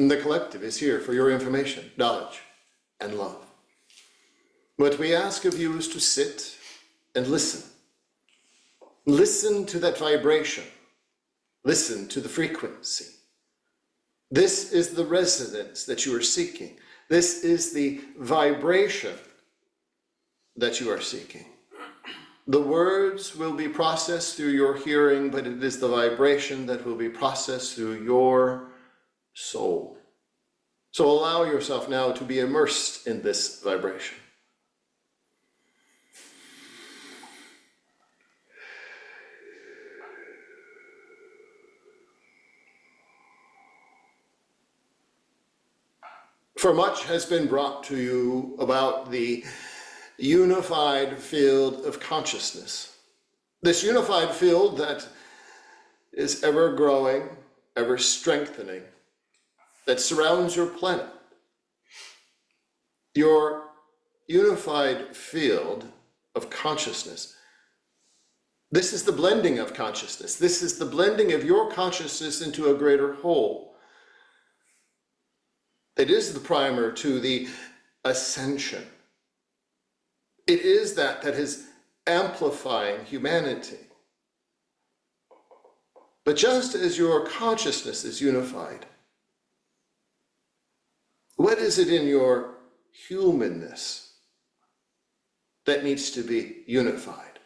The collective is here for your information, knowledge, and love. What we ask of you is to sit and listen. Listen to that vibration. Listen to the frequency. This is the resonance that you are seeking. This is the vibration that you are seeking. The words will be processed through your hearing, but it is the vibration that will be processed through your soul. So allow yourself now to be immersed in this vibration. For much has been brought to you about the unified field of consciousness. This unified field that is ever growing, ever strengthening, that surrounds your planet. Your unified field of consciousness. This is the blending of consciousness. This is the blending of your consciousness into a greater whole. It is the primer to the ascension. It is that is amplifying humanity. But just as your consciousness is unified, what is it in your humanness that needs to be unified?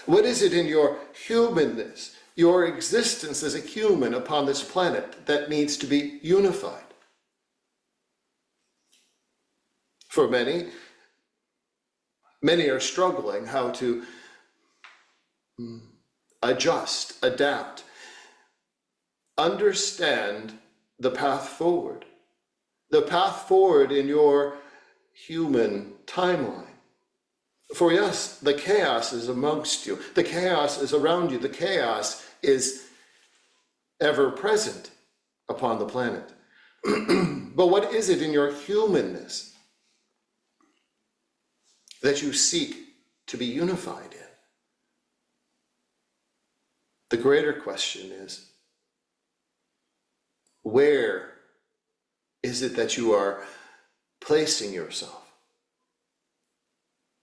What is it in your humanness, your existence as a human upon this planet, that needs to be unified? For many are struggling how to adjust, adapt, understand the path forward. The path forward in your human timeline. For yes, the chaos is amongst you. The chaos is around you. The chaos is ever present upon the planet. But what is it in your humanness that you seek to be unified in? The greater question is, where is it that you are placing yourself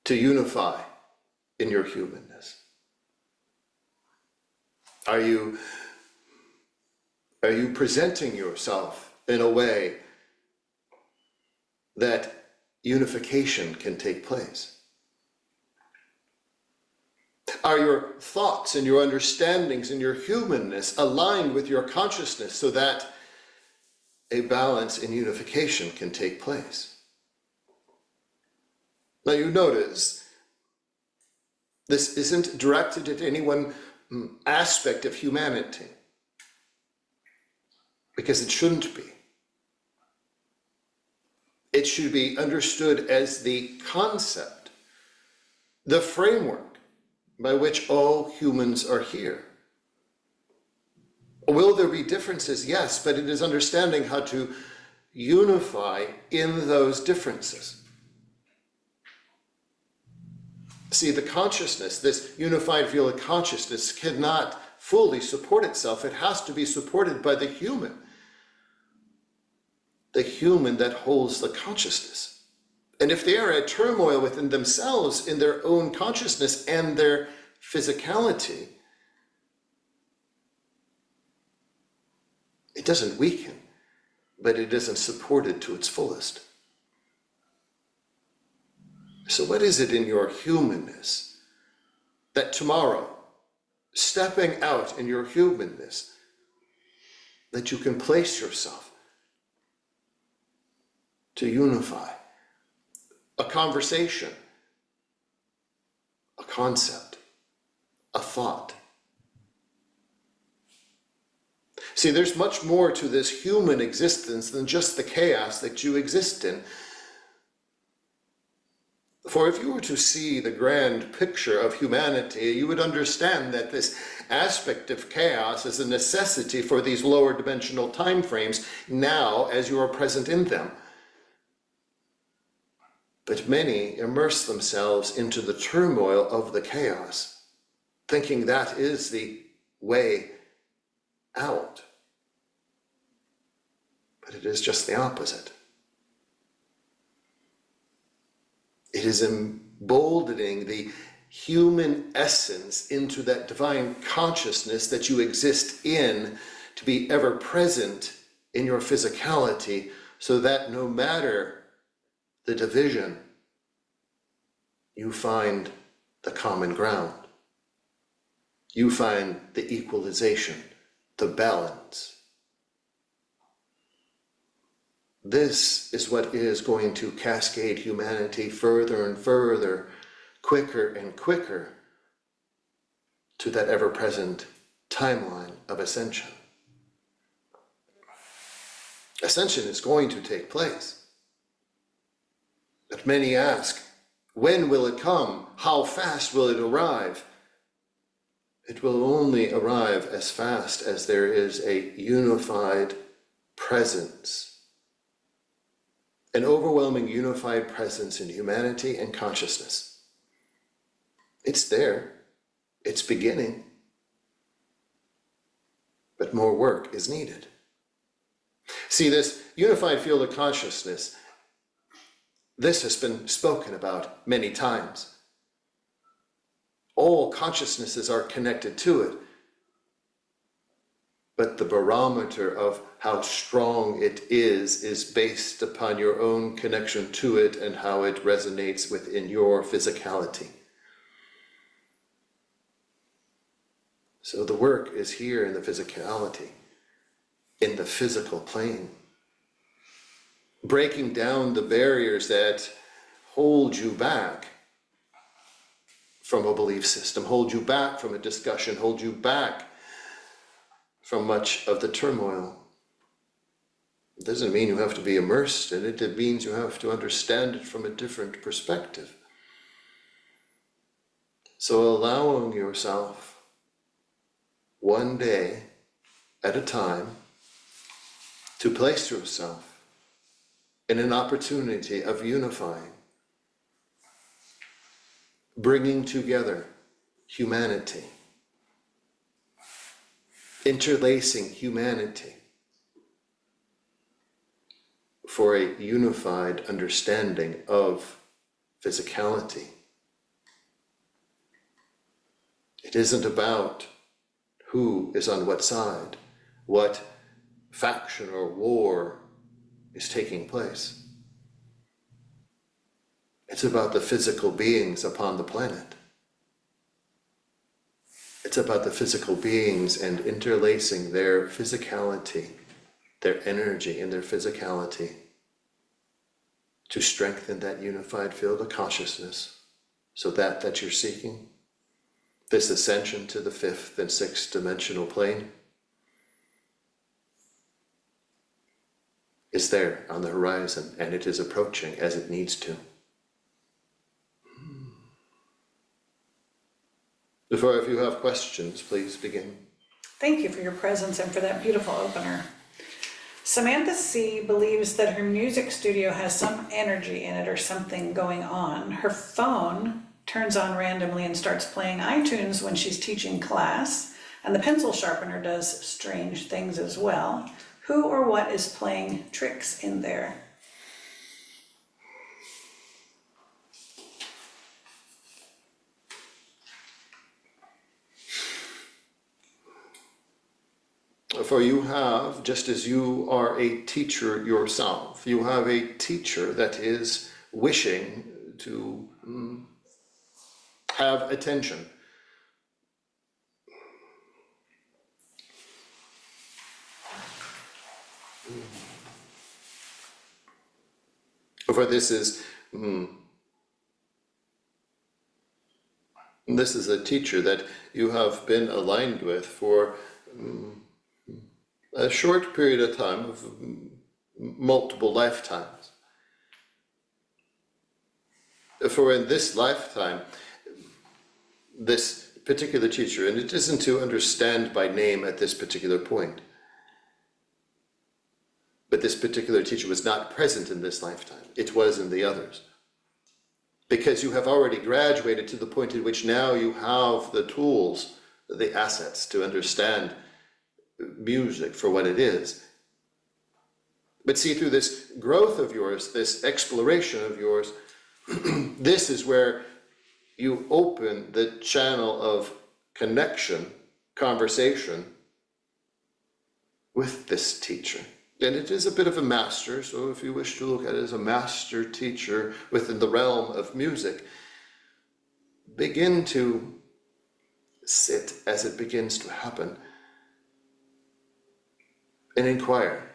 to unify in your humanness? Are you presenting yourself in a way that unification can take place? Are your thoughts and your understandings and your humanness aligned with your consciousness so that a balance in unification can take place? Now you notice, this isn't directed at any one aspect of humanity, because it shouldn't be. It should be understood as the concept, the framework by which all humans are here. Will there be differences? Yes, but it is understanding how to unify in those differences. See, the consciousness, this unified field of consciousness, cannot fully support itself. It has to be supported by the human that holds the consciousness. And if they are at turmoil within themselves in their own consciousness and their physicality, it doesn't weaken, but it isn't supported to its fullest. So what is it in your humanness that tomorrow, stepping out in your humanness, that you can place yourself to unify? A conversation, a concept, a thought. See, there's much more to this human existence than just the chaos that you exist in. For if you were to see the grand picture of humanity, you would understand that this aspect of chaos is a necessity for these lower dimensional time frames now as you are present in them. But many immerse themselves into the turmoil of the chaos, thinking that is the way out. but it is just the opposite. It is emboldening the human essence into that divine consciousness that you exist in, to be ever present in your physicality, so that no matter the division, you find the common ground. You find the equalization, the balance. This is what is going to cascade humanity further and further, quicker and quicker, to that ever-present timeline of ascension. Ascension is going to take place. But many ask, when will it come? How fast will it arrive? It will only arrive as fast as there is a unified presence, an overwhelming unified presence in humanity and consciousness. It's there, it's beginning, but more work is needed. See, this unified field of consciousness, this has been spoken about many times. All consciousnesses are connected to it, but the barometer of how strong it is based upon your own connection to it and how it resonates within your physicality. So the work is here in the physicality, in the physical plane, breaking down the barriers that hold you back from a belief system, hold you back from a discussion, hold you back from much of the turmoil. It doesn't mean you have to be immersed in it, it means you have to understand it from a different perspective. So allowing yourself one day at a time to place yourself in an opportunity of unifying, bringing together humanity, interlacing humanity for a unified understanding of physicality. It isn't about who is on what side, what faction or war is taking place. It's about the physical beings upon the planet. It's about the physical beings and interlacing their physicality, their energy and their physicality to strengthen that unified field of consciousness, so that you're seeking, this ascension to the fifth and sixth dimensional plane, is there on the horizon, and it is approaching as it needs to. Before, if you have questions, please begin. Thank you for your presence and for that beautiful opener. Samantha C. believes that her music studio has some energy in it or something going on. Her phone turns on randomly and starts playing iTunes when she's teaching class, and the pencil sharpener does strange things as well. Who or what is playing tricks in there? For you have, just as you are a teacher yourself, you have a teacher that is wishing to have attention. For this is a teacher that you have been aligned with for a short period of time, of multiple lifetimes. For in this lifetime, this particular teacher, and it isn't to understand by name at this particular point, but this particular teacher was not present in this lifetime. It was in the others. Because you have already graduated to the point at which now you have the tools, the assets to understand music for what it is. But see, through this growth of yours, this exploration of yours, this is where you open the channel of connection, conversation with this teacher. And it is a bit of a master, so if you wish to look at it as a master teacher within the realm of music, begin to sit as it begins to happen and inquire.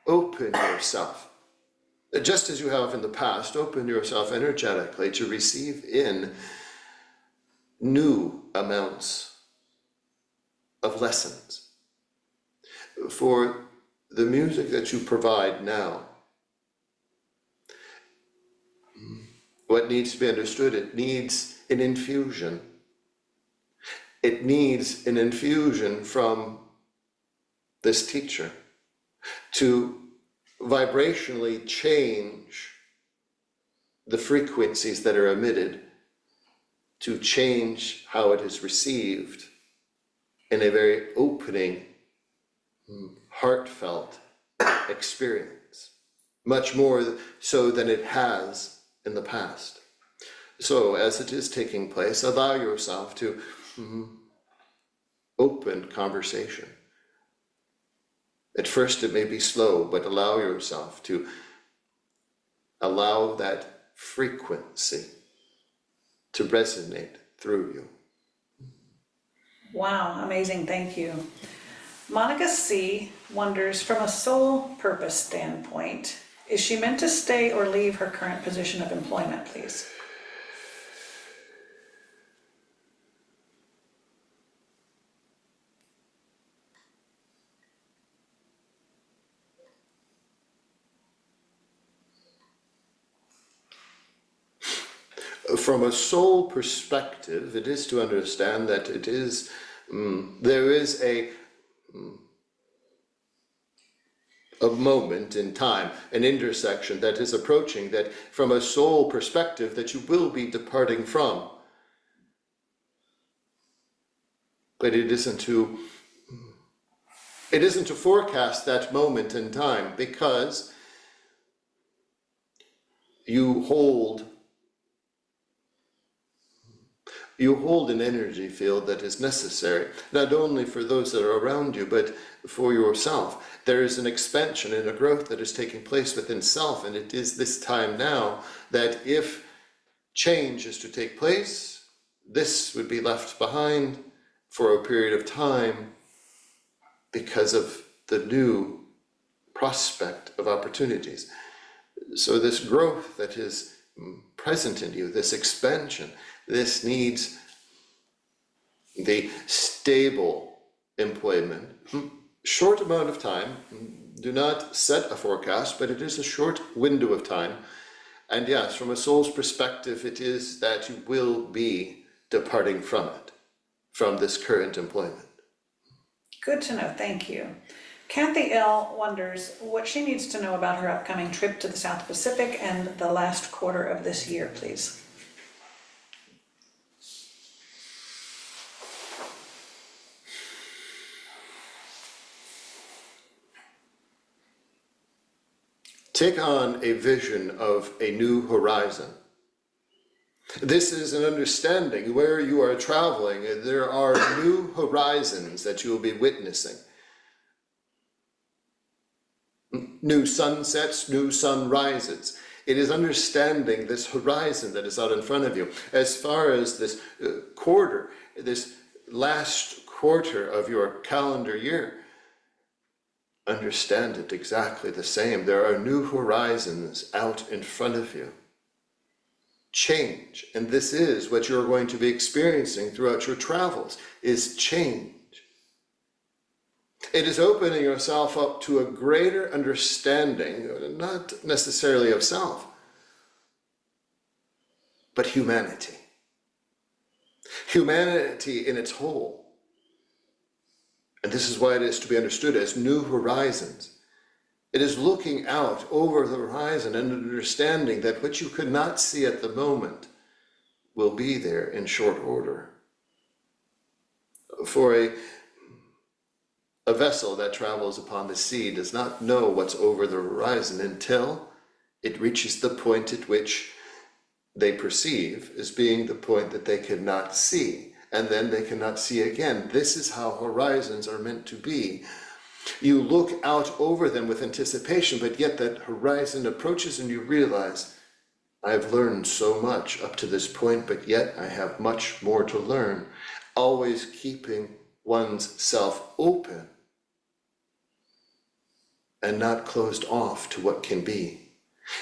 Open yourself. Just as you have in the past, open yourself energetically to receive in new amounts of lessons. For the music that you provide now, what needs to be understood, it needs an infusion. It needs an infusion from this teacher to vibrationally change the frequencies that are emitted, to change how it is received in a very opening, heartfelt experience, much more so than it has in the past. So as it is taking place, allow yourself to open conversation. At first it may be slow, but allow yourself to allow that frequency to resonate through you. Wow, amazing, thank you. Monica C. wonders, from a soul purpose standpoint, is she meant to stay or leave her current position of employment, please? From a soul perspective, it is to understand that it is, there is a moment in time, an intersection that is approaching, that from a soul perspective that you will be departing from. But it isn't to forecast that moment in time, because you hold an energy field that is necessary, not only for those that are around you, but for yourself. There is an expansion and a growth that is taking place within self, and it is this time now that if change is to take place, this would be left behind for a period of time because of the new prospect of opportunities. So this growth that is present in you, this expansion, this needs the stable employment. Short amount of time, do not set a forecast, but it is a short window of time. And yes, from a soul's perspective, it is that you will be departing from it, from this current employment. Good to know, thank you. Kathy L. wonders what she needs to know about her upcoming trip to the South Pacific and the last quarter of this year, please. Take on a vision of a new horizon. This is an understanding where you are traveling. There are new horizons that you will be witnessing. New sunsets, new sunrises. It is understanding this horizon that is out in front of you. As far as this quarter, this last quarter of your calendar year, understand it exactly the same. There are new horizons out in front of you. Change, and this is what you're going to be experiencing throughout your travels, is change. It is opening yourself up to a greater understanding, not necessarily of self, but humanity. Humanity in its whole. And this is why it is to be understood as new horizons. It is looking out over the horizon and understanding that what you could not see at the moment will be there in short order. For A vessel that travels upon the sea does not know what's over the horizon until it reaches the point at which they perceive as being the point that they cannot see, and then they cannot see again. This is how horizons are meant to be. You look out over them with anticipation, but yet that horizon approaches and you realize, I've learned so much up to this point, but yet I have much more to learn. Always keeping one's self open and not closed off to what can be.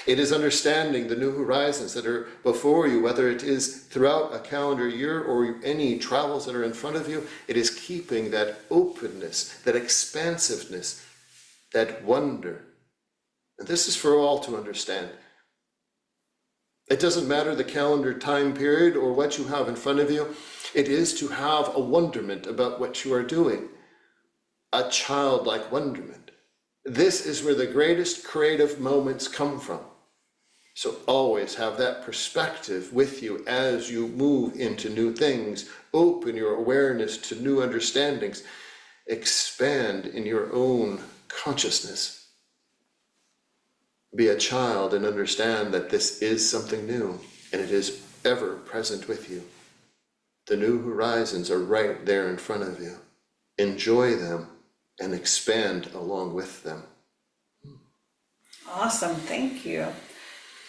It is understanding the new horizons that are before you, whether it is throughout a calendar year or any travels that are in front of you. It is keeping that openness, that expansiveness, that wonder. And this is for all to understand. It doesn't matter the calendar time period or what you have in front of you. It is to have a wonderment about what you are doing, a childlike wonderment. This is where the greatest creative moments come from. So always have that perspective with you as you move into new things. Open your awareness to new understandings. Expand in your own consciousness. Be a child and understand that this is something new and it is ever present with you. The new horizons are right there in front of you. Enjoy them and expand along with them. Awesome, thank you.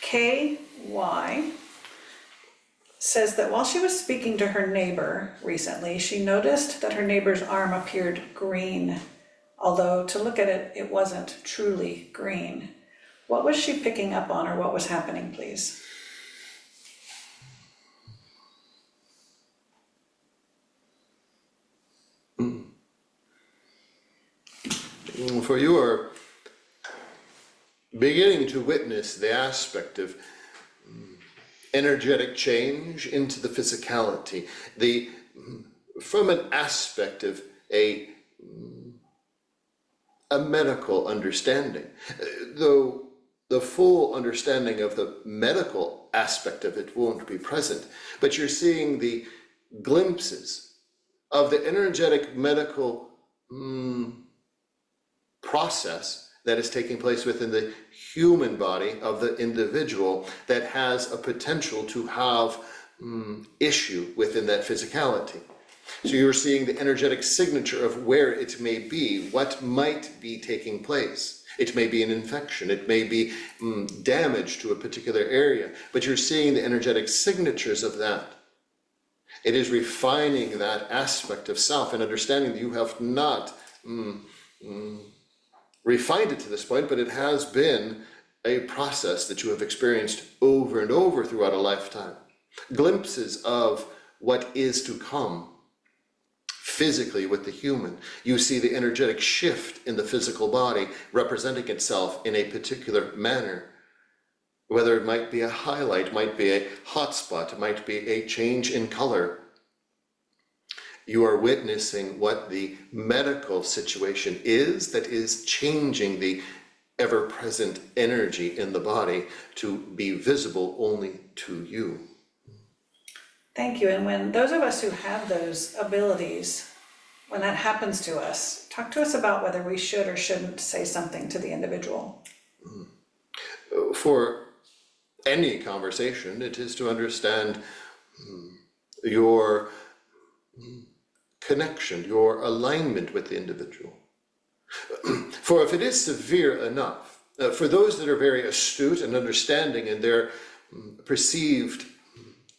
KY says that while she was speaking to her neighbor recently, she noticed that her neighbor's arm appeared green, although to look at it, it wasn't truly green. What was she picking up on, or what was happening, please? For you are beginning to witness the aspect of energetic change into the physicality, from an aspect of a medical understanding, though the full understanding of the medical aspect of it won't be present, but you're seeing the glimpses of the energetic medical process that is taking place within the human body of the individual that has a potential to have issue within that physicality. So you're seeing the energetic signature of where it may be, what might be taking place. It may be an infection, it may be damage to a particular area, but you're seeing the energetic signatures of that. It is refining that aspect of self and understanding that you have not refined it to this point, but it has been a process that you have experienced over and over throughout a lifetime. Glimpses of what is to come physically with the human. You see the energetic shift in the physical body representing itself in a particular manner. Whether it might be a highlight, might be a hot spot, it might be a change in color. You are witnessing what the medical situation is that is changing the ever-present energy in the body to be visible only to you. Thank you. And when those of us who have those abilities, when that happens to us, talk to us about whether we should or shouldn't say something to the individual. For any conversation, it is to understand your connection, your alignment with the individual. For if it is severe enough, for those that are very astute and understanding in their perceived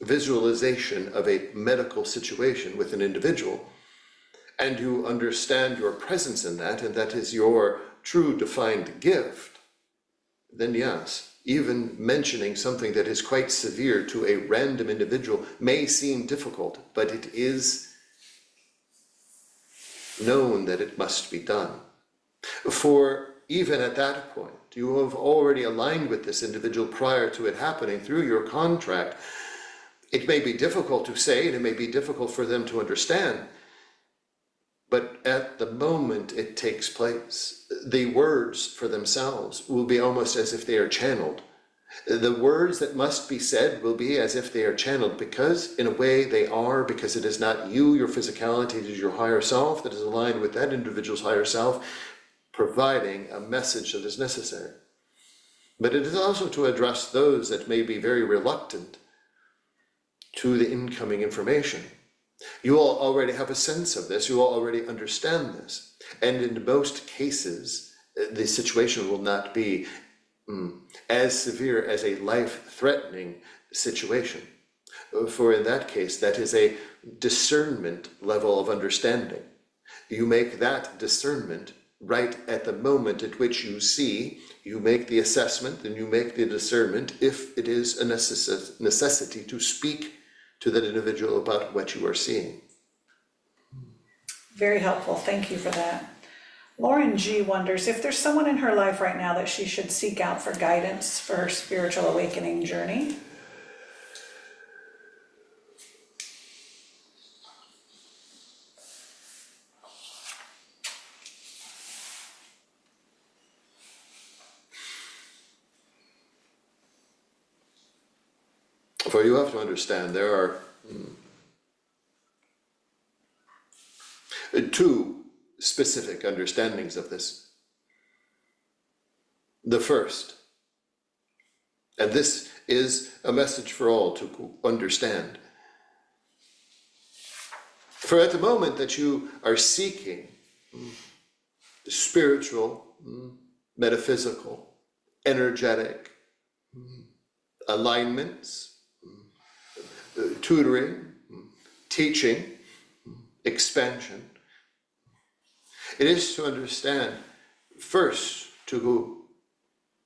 visualization of a medical situation with an individual, and you understand your presence in that, and that is your true defined gift, then yes, even mentioning something that is quite severe to a random individual may seem difficult, but it is known that it must be done. For even at that point, you have already aligned with this individual prior to it happening through your contract. It may be difficult to say, and it may be difficult for them to understand, but at the moment it takes place, the words for themselves will be almost as if they are channeled. The words that must be said will be as if they are channeled, because in a way they are, because it is not you, your physicality, it is your higher self that is aligned with that individual's higher self, providing a message that is necessary. But it is also to address those that may be very reluctant to the incoming information. You all already have a sense of this, you all already understand this, and in most cases, the situation will not be as severe as a life-threatening situation. For in that case, that is a discernment level of understanding. You make that discernment right at the moment at which you see, you make the assessment and you make the discernment if it is a necessity to speak to that individual about what you are seeing. Very helpful, thank you for that. Lauren G. wonders if there's someone in her life right now that she should seek out for guidance for her spiritual awakening journey. For you have to understand, there are two specific understandings of this. The first, and this is a message for all to understand. For at the moment that you are seeking spiritual, metaphysical, energetic alignments, tutoring, teaching, expansion, it is to understand first to go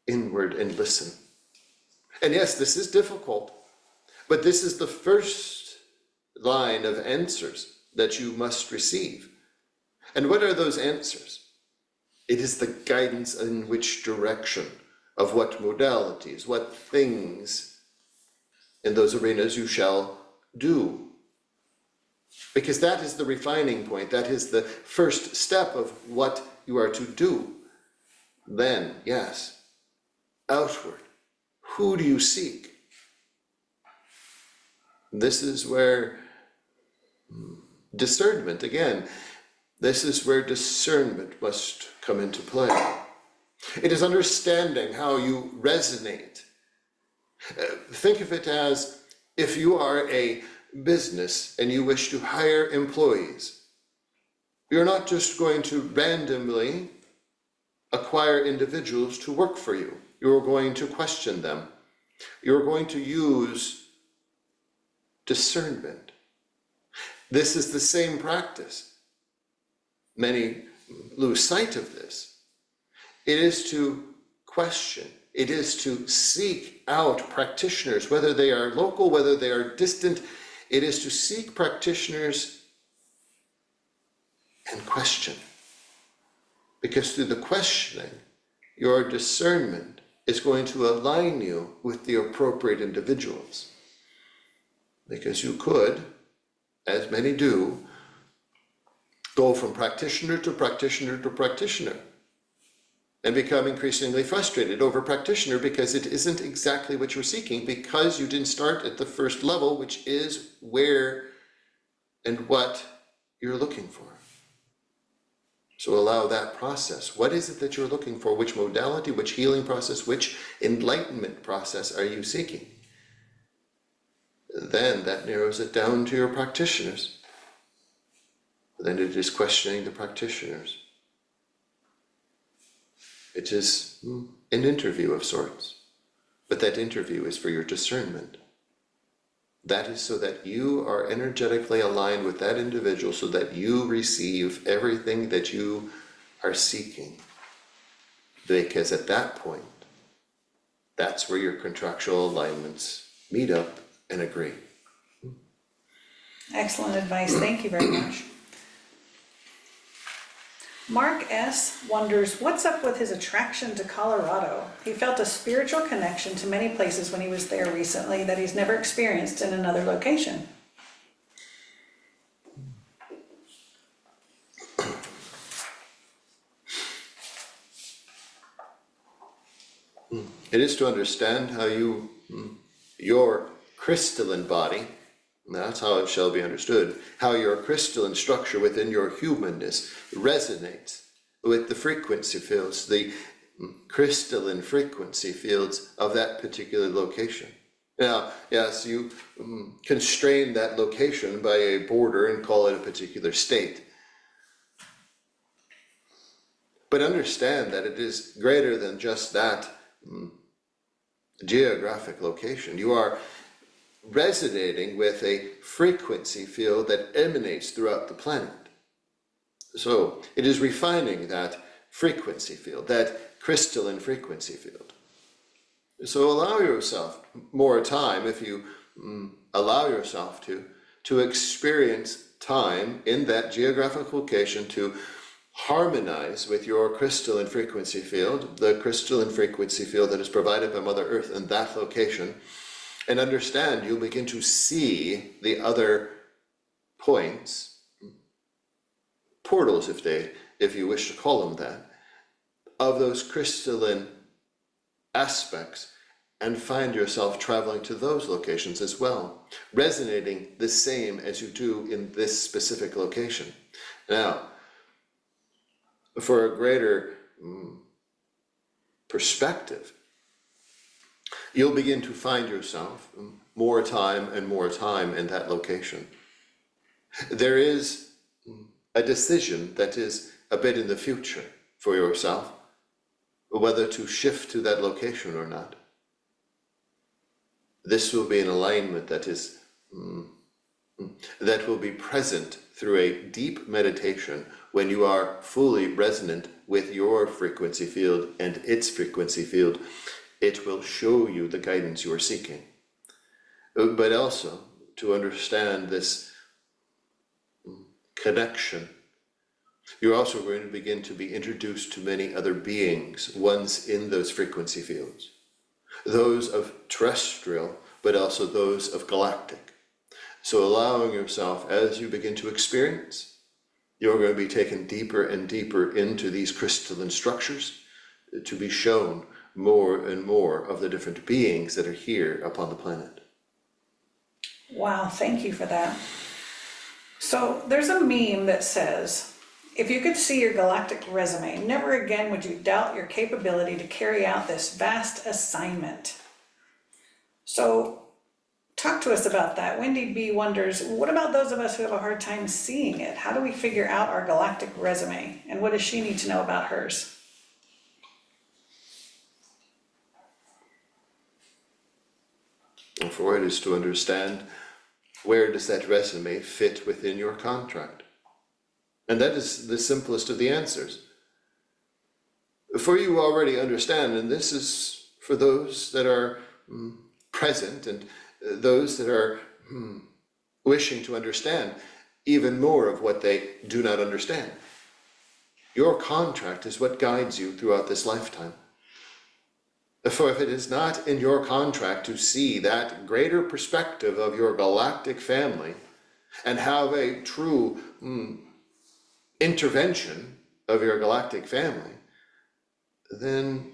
inward and listen. And yes, this is difficult, but this is the first line of answers that you must receive. And what are those answers? It is the guidance in which direction, of what modalities, what things in those arenas you shall do. Because that is the refining point, that is the first step of what you are to do. Then, yes, outward. Who do you seek? This is where discernment, again, this is where discernment must come into play. It is understanding how you resonate. Think of it as if you are a business and you wish to hire employees. You're not just going to randomly acquire individuals to work for you. You're going to question them. You're going to use discernment. This is the same practice. Many lose sight of this. It is to question. It is to seek out practitioners, whether they are local, whether they are distant. It is to seek practitioners and question. Because through the questioning, your discernment is going to align you with the appropriate individuals. Because you could, as many do, go from practitioner to practitioner to practitioner and become increasingly frustrated over practitioner because it isn't exactly what you're seeking, because you didn't start at the first level, which is where and what you're looking for. So allow that process. What is it that you're looking for? Which modality, which healing process, which enlightenment process are you seeking? Then that narrows it down to your practitioners. Then it is questioning the practitioners. It is an interview of sorts, but that interview is for your discernment. That is so that you are energetically aligned with that individual, so that you receive everything that you are seeking. Because at that point, that's where your contractual alignments meet up and agree. Excellent advice, thank you very much. Mark S. wonders, what's up with his attraction to Colorado? He felt a spiritual connection to many places when he was there recently that he's never experienced in another location. It is to understand how your crystalline body, that's how it shall be understood, how your crystalline structure within your humanness resonates with the frequency fields, the crystalline frequency fields of that particular location. Now, yes, you constrain that location by a border and call it a particular state. But understand that it is greater than just that geographic location. You are resonating with a frequency field that emanates throughout the planet. So it is refining that frequency field, that crystalline frequency field. So allow yourself more time, if you allow yourself to experience time in that geographic location, to harmonize with your crystalline frequency field, the crystalline frequency field that is provided by Mother Earth in that location, and understand you'll begin to see the other points, portals if you wish to call them that, of those crystalline aspects, and find yourself traveling to those locations as well, resonating the same as you do in this specific location. Now, for a greater perspective, you'll begin to find yourself more time and more time in that location. There is a decision that is a bit in the future for yourself, whether to shift to that location or not. This will be an alignment that will be present through a deep meditation when you are fully resonant with your frequency field and its frequency field. It will show you the guidance you are seeking. But also to understand this connection, you're also going to begin to be introduced to many other beings once in those frequency fields. Those of terrestrial, but also those of galactic. So allowing yourself, as you begin to experience, you're going to be taken deeper and deeper into these crystalline structures to be shown more and more of the different beings that are here upon the planet. Wow, thank you for that. So there's a meme that says, if you could see your galactic resume, never again would you doubt your capability to carry out this vast assignment. So talk to us about that. Wendy B wonders, what about those of us who have a hard time seeing it? How do we figure out our galactic resume? And what does she need to know about hers? And for it is to understand, where does that resume fit within your contract? And that is the simplest of the answers. For you already understand, and this is for those that are present and those that are wishing to understand even more of what they do not understand. Your contract is what guides you throughout this lifetime. For if it is not in your contract to see that greater perspective of your galactic family and have a true intervention of your galactic family, then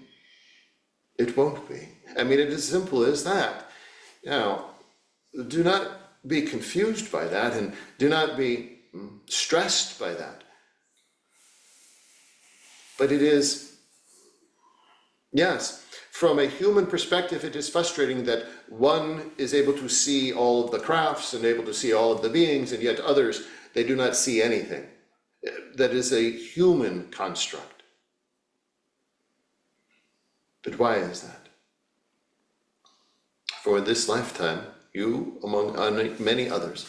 it won't be. I mean, it is as simple as that. Now, do not be confused by that, and do not be stressed by that. But it is, yes, from a human perspective, it is frustrating that one is able to see all of the crafts and able to see all of the beings, and yet others, they do not see anything. That is a human construct. But why is that? For in this lifetime, you, among many others,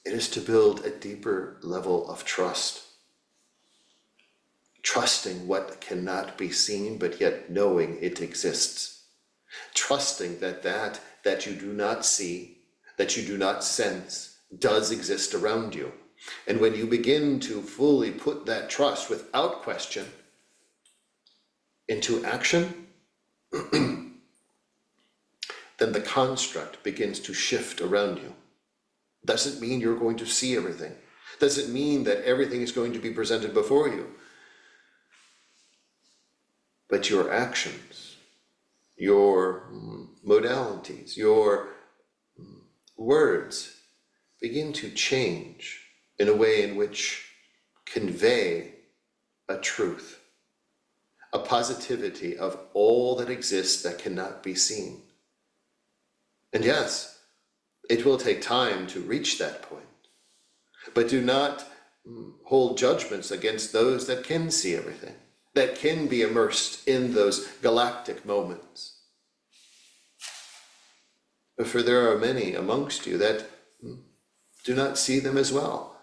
it is to build a deeper level of trust. Trusting what cannot be seen, but yet knowing it exists. Trusting that you do not see, that you do not sense, does exist around you. And when you begin to fully put that trust without question into action, then the construct begins to shift around you. Doesn't mean you're going to see everything. Doesn't mean that everything is going to be presented before you. But your actions your modalities, your words begin to change in a way in which convey a truth, a positivity of all that exists that cannot be seen. And yes, it will take time to reach that point, but do not hold judgments against those that can see everything, that can be immersed in those galactic moments. For there are many amongst you that do not see them as well,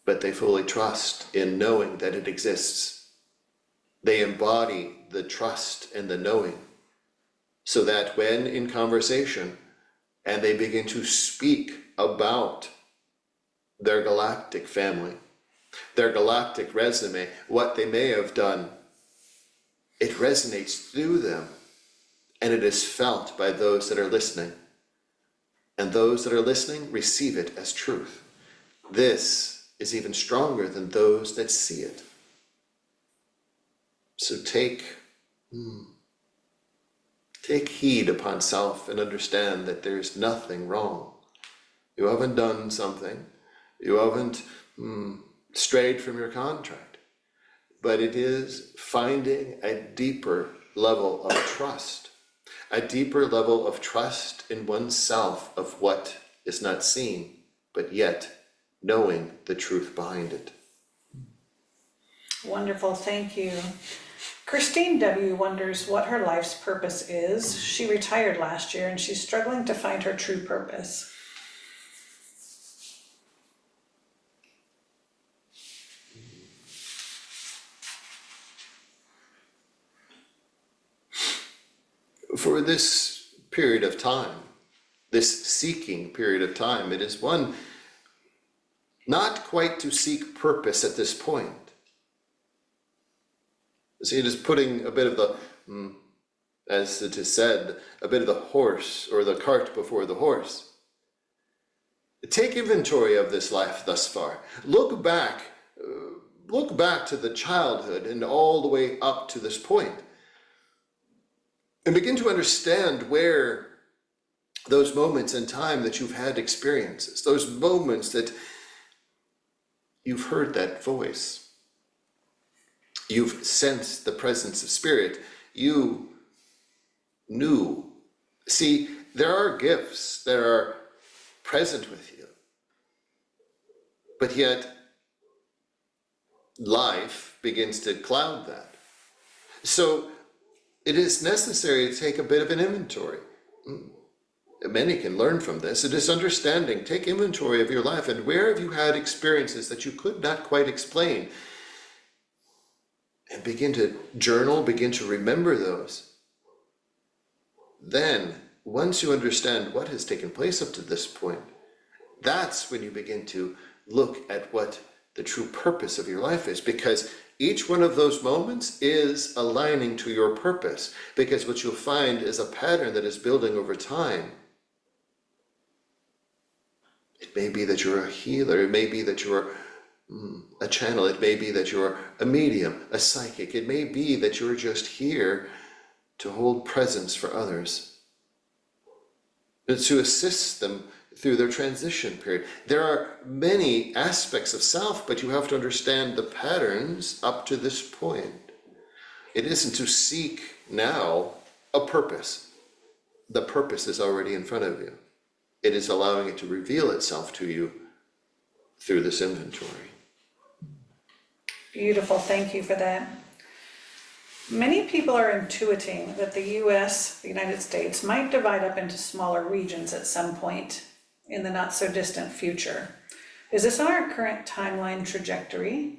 but they fully trust in knowing that it exists. They embody the trust and the knowing, so that when in conversation and they begin to speak about their galactic family, their galactic resume, what they may have done, it resonates through them and it is felt by those that are listening. And those that are listening receive it as truth. This is even stronger than those that see it. So take heed upon self and understand that there's nothing wrong. You haven't done something. You haven't strayed from your contract. But it is finding a deeper level of trust, a deeper level of trust in oneself of what is not seen, but yet knowing the truth behind it. Wonderful, thank you. Christine W. wonders what her life's purpose is. She retired last year and she's struggling to find her true purpose. For this period of time, this seeking period of time, it is one not quite to seek purpose at this point. See, it is putting a bit of the, as it is said, a bit of the horse or the cart before the horse. Take inventory of this life thus far. Look back to the childhood and all the way up to this point. And begin to understand where those moments in time that you've had experiences, those moments that you've heard that voice, you've sensed the presence of spirit, you knew. See, there are gifts that are present with you, but yet life begins to cloud that. So it is necessary to take a bit of an inventory. Many can learn from this. It is understanding. Take inventory of your life and where have you had experiences that you could not quite explain. And begin to journal, begin to remember those. Then, once you understand what has taken place up to this point, that's when you begin to look at what the true purpose of your life is, because each one of those moments is aligning to your purpose, because what you'll find is a pattern that is building over time. It may be that you're a healer, it may be that you're a channel, it may be that you're a medium, a psychic, it may be that you're just here to hold presence for others, and to assist them through their transition period. There are many aspects of self, but you have to understand the patterns up to this point. It isn't to seek now a purpose. The purpose is already in front of you. It is allowing it to reveal itself to you through this inventory. Beautiful, thank you for that. Many people are intuiting that the United States, might divide up into smaller regions at some point in the not so distant future. Is this on our current timeline trajectory?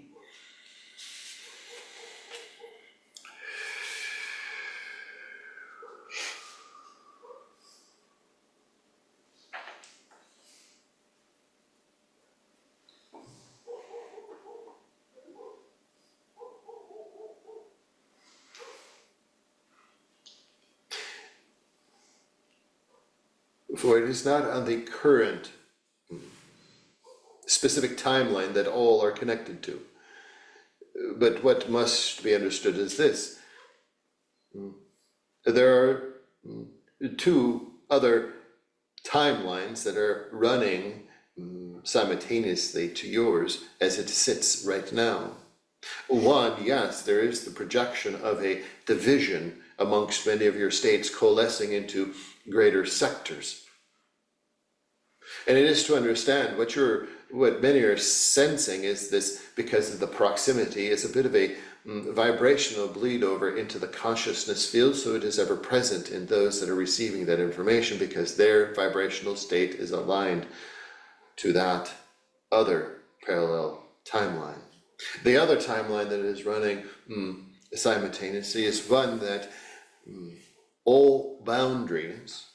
For it is not on the current specific timeline that all are connected to. But what must be understood is this. there are two other timelines that are running simultaneously to yours as it sits right now. One, yes, there is the projection of a division amongst many of your states coalescing into greater sectors. And it is to understand what many are sensing is this, because of the proximity, is a bit of a vibrational bleed over into the consciousness field, so it is ever present in those that are receiving that information because their vibrational state is aligned to that other parallel timeline. The other timeline that is running simultaneously is one that all boundaries,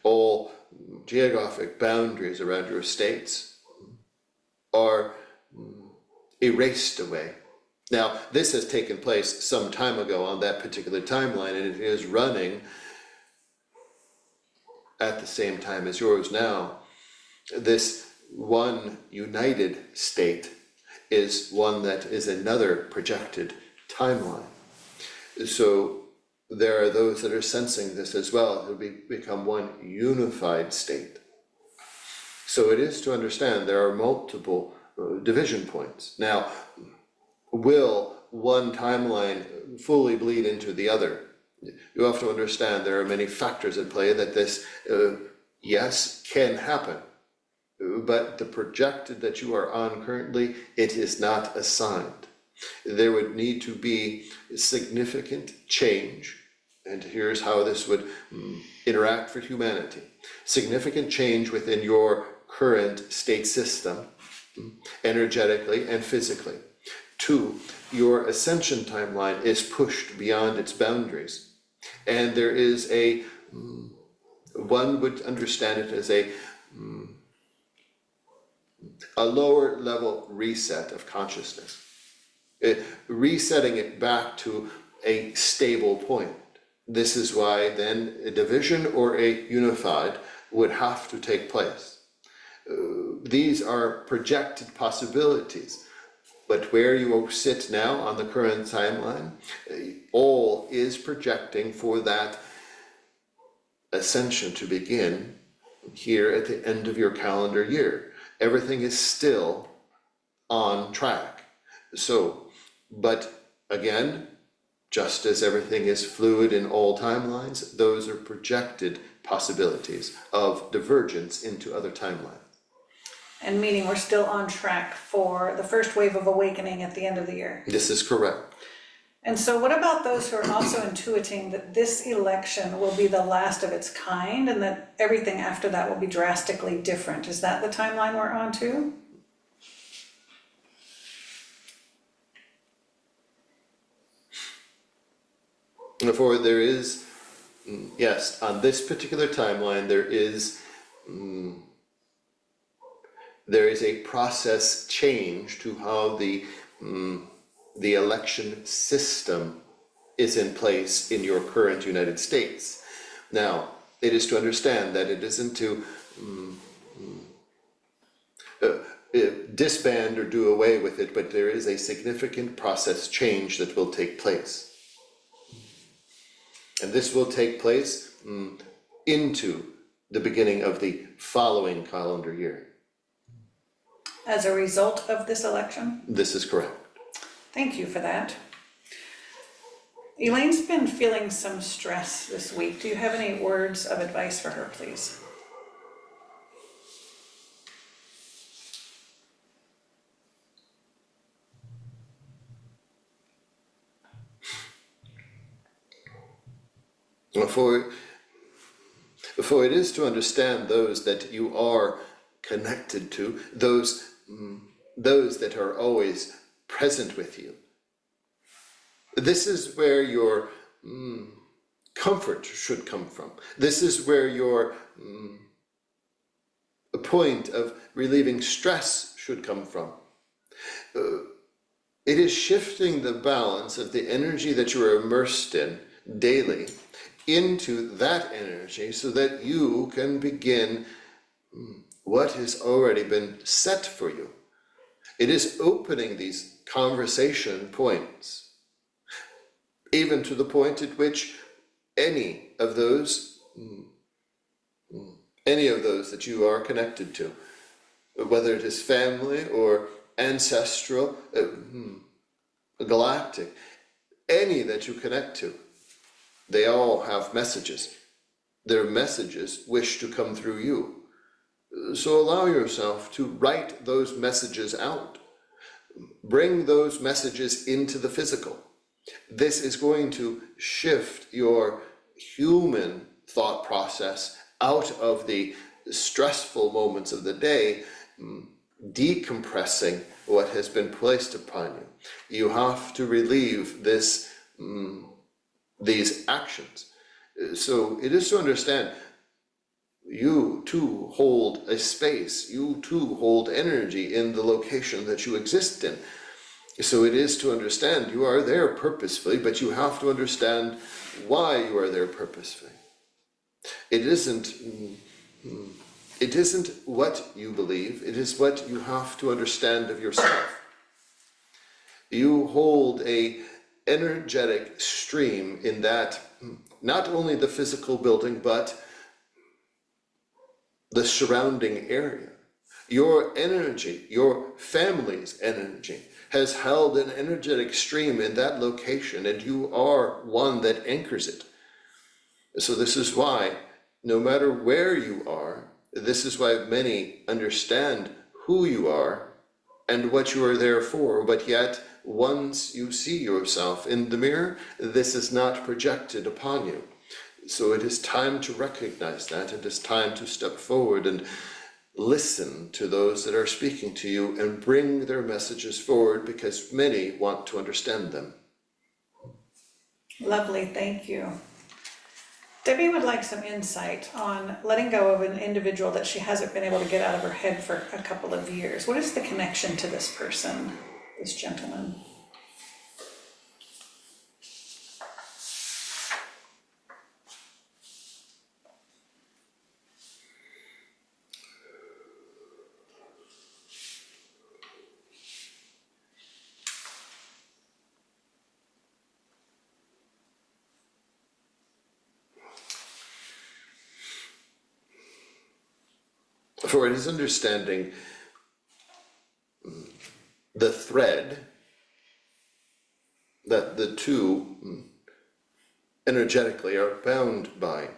all geographic boundaries around your states are erased away. Now, this has taken place some time ago on that particular timeline, and it is running at the same time as yours now. This one united state is one that is another projected timeline. So there are those that are sensing this as well. It will become one unified state. So it is to understand there are multiple division points. Now, will one timeline fully bleed into the other? You have to understand there are many factors at play that this, yes, can happen. But the projected that you are on currently, it is not assigned. There would need to be significant change, and here's how this would interact for humanity. Significant change within your current state system, energetically and physically. 2, your ascension timeline is pushed beyond its boundaries, and there is one would understand it as a lower level reset of consciousness. Resetting it back to a stable point. This is why then a division or a unified would have to take place. These are projected possibilities, but where you sit now on the current timeline, all is projecting for that ascension to begin here at the end of your calendar year. Everything is still on track. So, but again, just as everything is fluid in all timelines, those are projected possibilities of divergence into other timelines. And meaning we're still on track for the first wave of awakening at the end of the year. This is correct. And so what about those who are also intuiting that this election will be the last of its kind and that everything after that will be drastically different? Is that the timeline we're on to? Therefore, there is, yes, on this particular timeline, there is a process change to how the election system is in place in your current United States. Now, it is to understand that it isn't to disband or do away with it, but there is a significant process change that will take place. And this will take place into the beginning of the following calendar year. As a result of this election? This is correct. Thank you for that. Elaine's been feeling some stress this week. Do you have any words of advice for her, please? For it is to understand those that you are connected to, those that are always present with you. This is where your comfort should come from. This is where your point of relieving stress should come from. It is shifting the balance of the energy that you are immersed in daily into that energy so that you can begin what has already been set for you. It is opening these conversation points, even to the point at which any of those, any of those that you are connected to, whether it is family or ancestral, galactic, any that you connect to, they all have messages. Their messages wish to come through you. So allow yourself to write those messages out. Bring those messages into the physical. This is going to shift your human thought process out of the stressful moments of the day, decompressing what has been placed upon you. You have to relieve this, these actions. So it is to understand, you too hold a space, you too hold energy in the location that you exist in. So it is to understand you are there purposefully, but you have to understand why you are there purposefully. It isn't what you believe, it is what you have to understand of yourself. You hold a energetic stream in that, not only the physical building, but the surrounding area. Your energy, your family's energy, has held an energetic stream in that location, and you are one that anchors it. So this is why, no matter where you are, this is why many understand who you are and what you are there for, but yet once you see yourself in the mirror, this is not projected upon you. So it is time to recognize that. It is time to step forward and listen to those that are speaking to you and bring their messages forward, because many want to understand them. Lovely, thank you. Debbie would like some insight on letting go of an individual that she hasn't been able to get out of her head for a couple of years. What is the connection to this person, this gentleman? For it is understanding the thread that the two energetically are bound by.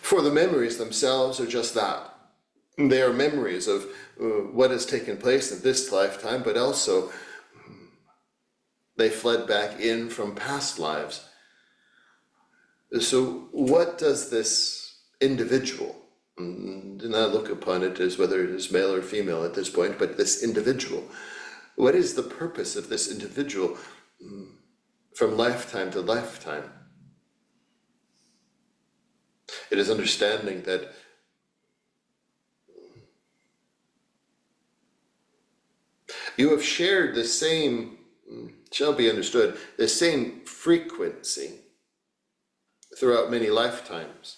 For the memories themselves are just that. They are memories of what has taken place in this lifetime, but also they fled back in from past lives. So what does this individual, do not look upon it as whether it is male or female at this point, but this individual, what is the purpose of this individual from lifetime to lifetime? It is understanding that you have shared the same, shall be understood, the same frequency throughout many lifetimes.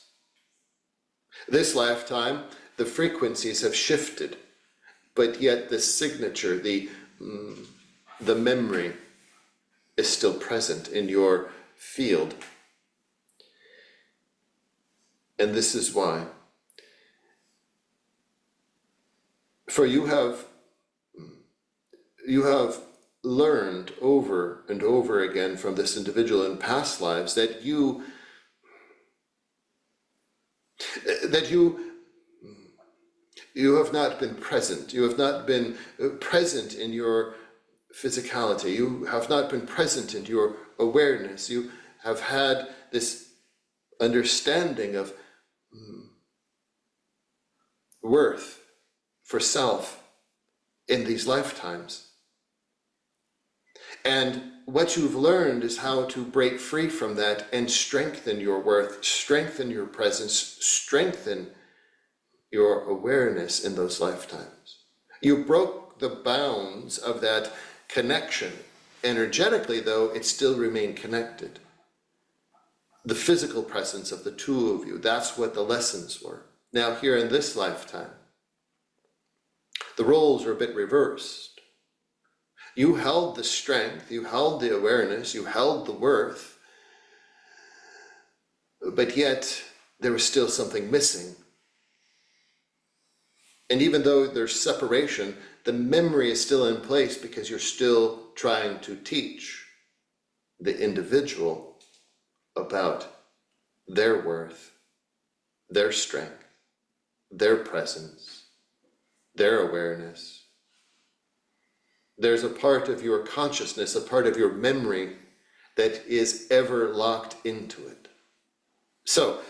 This lifetime, the frequencies have shifted, but yet the signature, the memory is still present in your field. And this is why. For you have learned over and over again from this individual in past lives that you have not been present. You have not been present in your physicality. You have not been present in your awareness. You have had this understanding of worth for self in these lifetimes. And what you've learned is how to break free from that and strengthen your worth, strengthen your presence, strengthen your awareness in those lifetimes. You broke the bounds of that connection. Energetically, though, it still remained connected. The physical presence of the two of you, that's what the lessons were. Now, here in this lifetime, the roles are a bit reversed. You held the strength, you held the awareness, you held the worth, but yet there was still something missing. And even though there's separation, the memory is still in place because you're still trying to teach the individual about their worth, their strength, their presence, their awareness. There's a part of your consciousness, a part of your memory that is ever locked into it. So,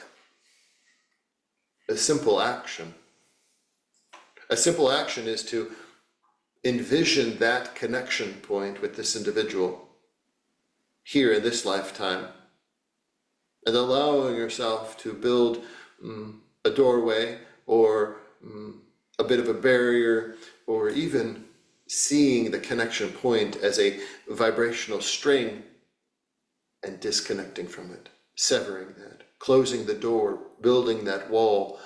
a simple action is to envision that connection point with this individual here in this lifetime, and allowing yourself to build a doorway or a bit of a barrier, or even seeing the connection point as a vibrational string and disconnecting from it, severing that, closing the door, building that wall,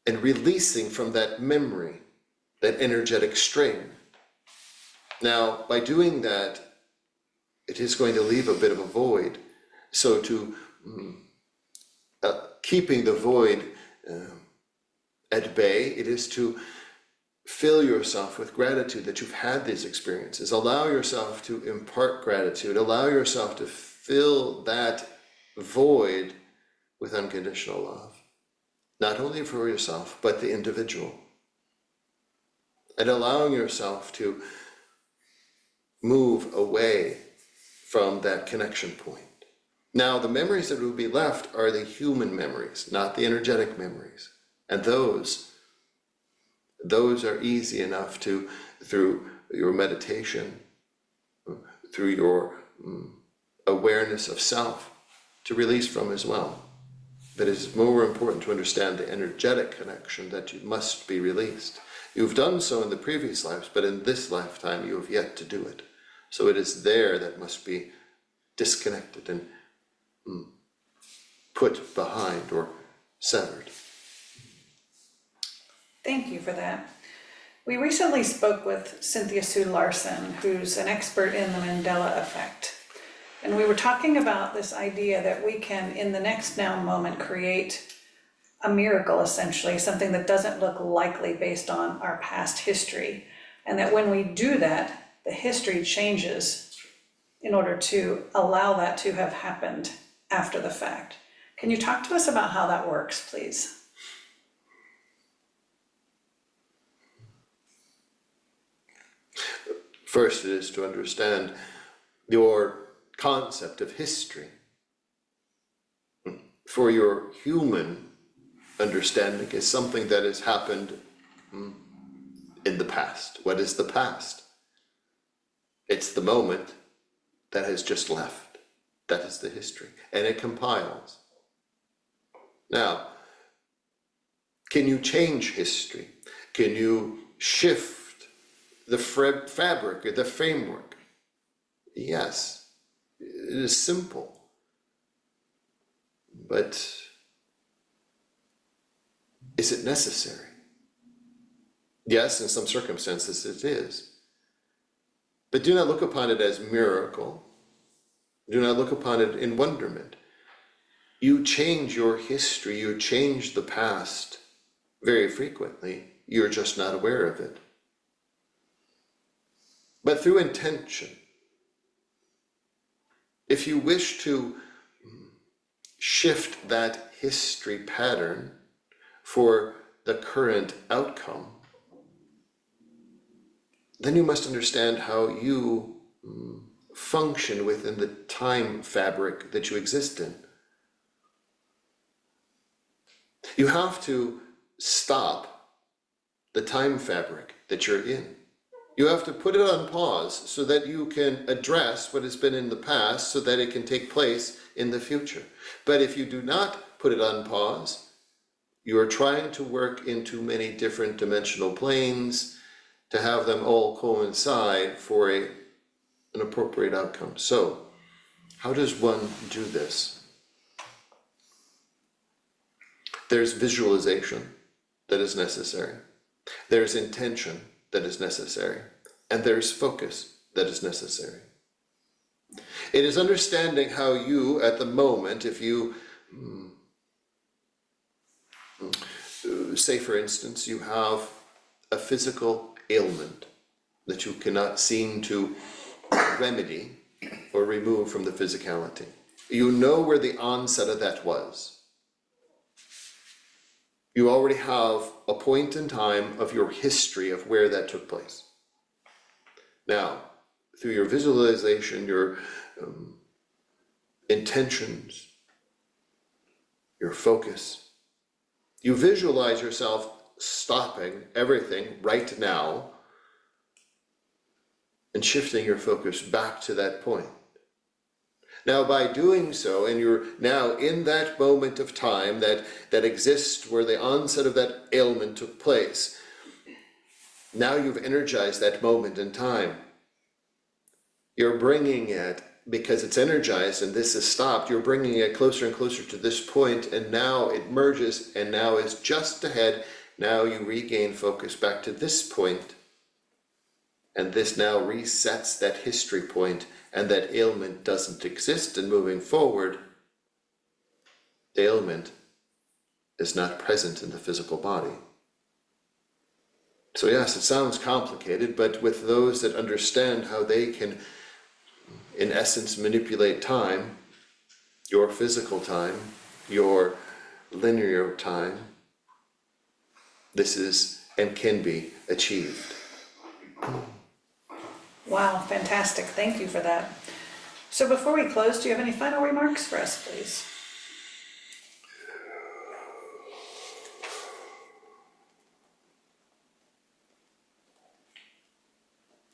and releasing from that memory, that energetic string. Now, by doing that, it is going to leave a bit of a void. So to keeping the void at bay, it is to fill yourself with gratitude that you've had these experiences. Allow yourself to impart gratitude. Allow yourself to fill that void with unconditional love. Not only for yourself, but the individual. And allowing yourself to move away from that connection point. Now, the memories that will be left are the human memories, not the energetic memories. And those are easy enough to, through your meditation, through your awareness of self, to release from as well. But it is more important to understand the energetic connection that you must be released. You've done so in the previous lives, but in this lifetime you have yet to do it. So it is there that must be disconnected and put behind or severed. Thank you for that. We recently spoke with Cynthia Sue Larson, who's an expert in the Mandela effect. And we were talking about this idea that we can, in the next now moment, create a miracle, essentially, something that doesn't look likely based on our past history. And that when we do that, the history changes in order to allow that to have happened after the fact. Can you talk to us about how that works, please? First, it is to understand your concept of history. For your human understanding is something that has happened in the past. What is the past? It's the moment that has just left. That is the history. And it compiles. Now, can you change history? Can you shift the fabric or the framework? Yes, it is simple. But is it necessary? Yes, in some circumstances it is. But do not look upon it as miracle. Do not look upon it in wonderment. You change your history, you change the past very frequently. You're just not aware of it. But through intention, if you wish to shift that history pattern for the current outcome, then you must understand how you function within the time fabric that you exist in. You have to stop the time fabric that you're in. You have to put it on pause so that you can address what has been in the past so that it can take place in the future. But if you do not put it on pause, you are trying to work in too many different dimensional planes to have them all coincide for an appropriate outcome. So, how does one do this? There's visualization that is necessary. There's intention that is necessary. and there's focus that is necessary. It is understanding how you, at the moment, if you, say for instance, you have a physical ailment that you cannot seem to remedy or remove from the physicality. You know where the onset of that was. You already have a point in time of your history of where that took place. Now, through your visualization, your intentions, your focus, you visualize yourself stopping everything right now and shifting your focus back to that point. Now, by doing so, and you're now in that moment of time that exists where the onset of that ailment took place, now you've energized that moment in time. You're bringing it, because it's energized and this is stopped, you're bringing it closer and closer to this point, and now it merges and now is just ahead. Now you regain focus back to this point, and this now resets that history point, and that ailment doesn't exist. And moving forward, the ailment is not present in the physical body. So yes, it sounds complicated, but with those that understand how they can, in essence, manipulate time, your physical time, your linear time, this is and can be achieved. Wow, fantastic. Thank you for that. So before we close, do you have any final remarks for us, please?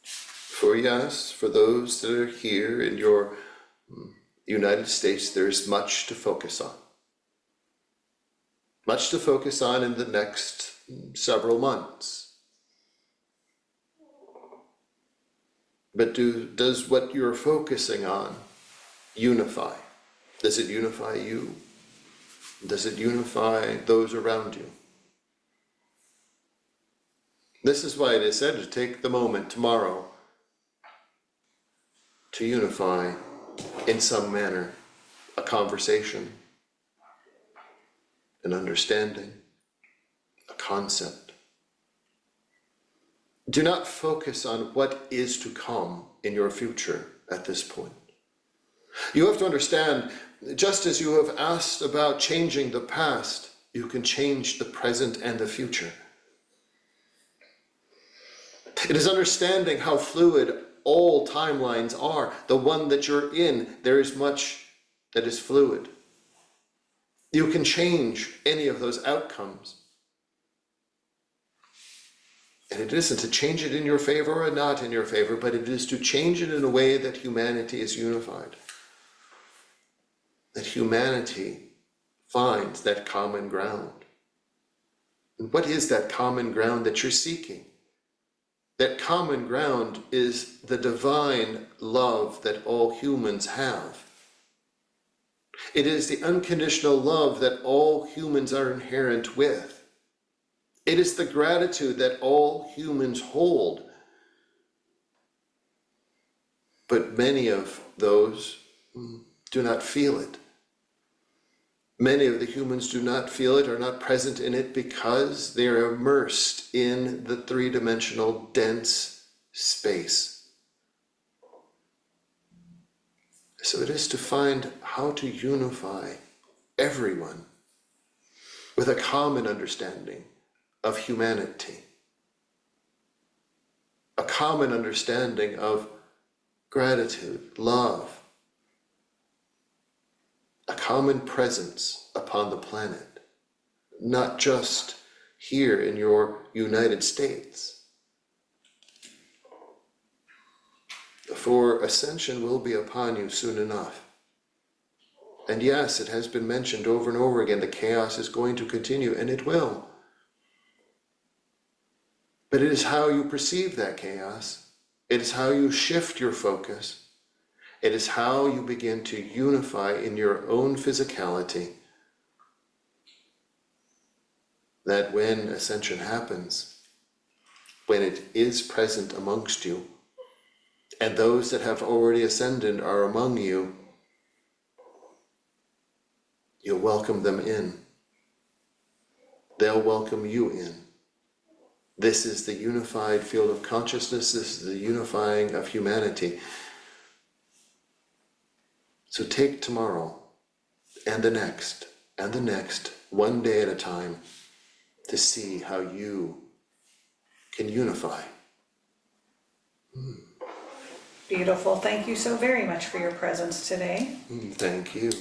For yes, for those that are here in your United States, there's much to focus on. Much to focus on in the next several months. But does what you're focusing on unify? Does it unify you? Does it unify those around you? This is why it is said to take the moment tomorrow to unify in some manner a conversation, an understanding, a concept. Do not focus on what is to come in your future at this point. You have to understand, just as you have asked about changing the past, you can change the present and the future. It is understanding how fluid all timelines are. The one that you're in, there is much that is fluid. You can change any of those outcomes. And it isn't to change it in your favor or not in your favor, but it is to change it in a way that humanity is unified. That humanity finds that common ground. And what is that common ground that you're seeking? That common ground is the divine love that all humans have. It is the unconditional love that all humans are inherent with. It is the gratitude that all humans hold. But many of those do not feel it. Many of the humans do not feel it, are not present in it, because they are immersed in the three-dimensional dense space. So it is to find how to unify everyone with a common understanding of humanity, a common understanding of gratitude, love, a common presence upon the planet, not just here in your United States. For ascension will be upon you soon enough. And yes, it has been mentioned over and over again, the chaos is going to continue, and it will. But it is how you perceive that chaos. It is how you shift your focus. It is how you begin to unify in your own physicality, that when ascension happens, when it is present amongst you, and those that have already ascended are among you, you'll welcome them in. They'll welcome you in. This is the unified field of consciousness. This is the unifying of humanity. So take tomorrow and the next, one day at a time, to see how you can unify. Beautiful. Thank you so very much for your presence today. Thank you.